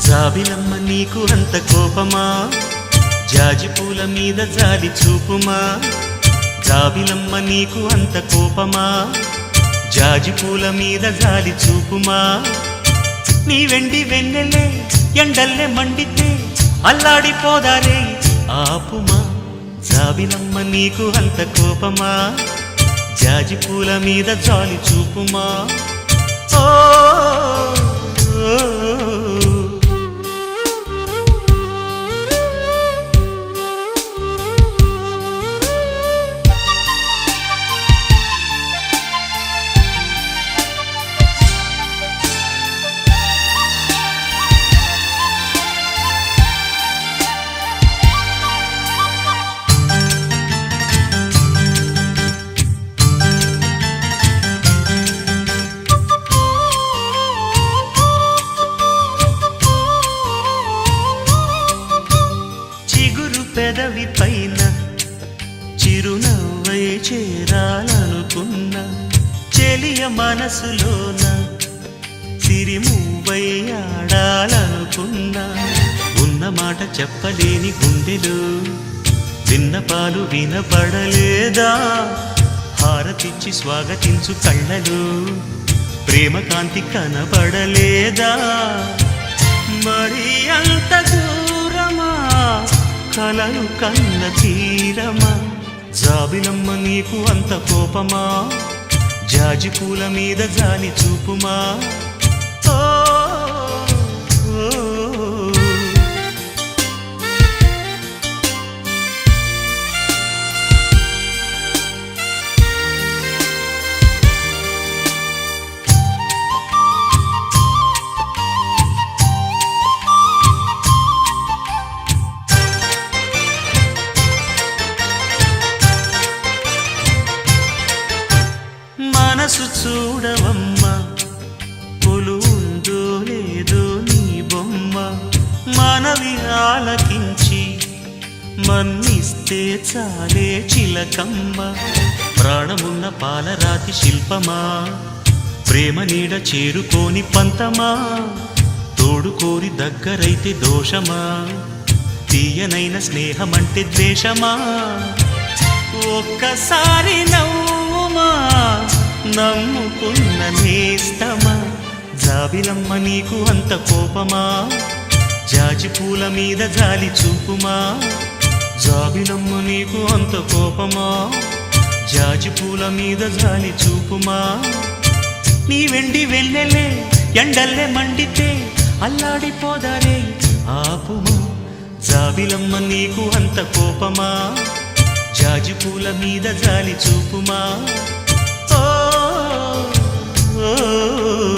జాబిలమ్మ నీకు అంత కోపమా, జాజి పూల మీద జాలి చూపుమా. జాబిలమ్మ నీకు అంత కోపమా, జాజి పూల మీద జాలి చూపుమా. నీ వెండి వెన్నెలే ఎండల్లే మండితే అల్లాడిపోదారే ఆపుమా. జాబిలమ్మ నీకు అంత కోపమా, జాజి పూల మీద జాలి చూపుమా. ఓ పెదవి పైన చిరునవ్వై చేరాలనుకున్నా, చెలియ మనసులోన సిరిమువ్వై ఆడాలనుకున్నా. ఉన్న మాట చెప్పలేని గుండెలు విన్నపాలు వినపడలేదా? హారతిచ్చి స్వాగతించు కళ్ళలు ప్రేమ కాంతి కనబడలేదా? మరి అంత దూరమా కలలు కన్న తీరమా? జాబిలమ్మ నీకు అంత కోపమా, జాజి పూల మీద జాలి చూపుమా. మనసు చూడవమ్మా, కొలువుందో లేదో నీ బొమ్మ. మనవి ఆలకించి మన్నిస్తే చాలే చిలకమ్మ. ప్రాణమున్న పాలరాతి శిల్పమా, ప్రేమ నీడ చేరుకోని పంతమా. తోడుకోరి దగ్గరైతే దోషమా, తీయనైన స్నేహమంటే ద్వేషమా. ఒక్కసారి నవ్వుమా, నమ్ముకున్న నేస్తమా. జాబిలమ్మ నీకు అంత కోపమా, జాజి పూల మీద జాలి చూపుమా. జాబిలమ్మ నీకు అంత కోపమా, జాజి పూల మీద జాలి చూపుమా. నీ వెండి వెన్నెలే ఎండల్లే మండితే అల్లాడిపోదారే ఆపుమా. జాబిలమ్మ నీకు అంత కోపమా, జాజి పూల మీద జాలి చూపుమా. Oh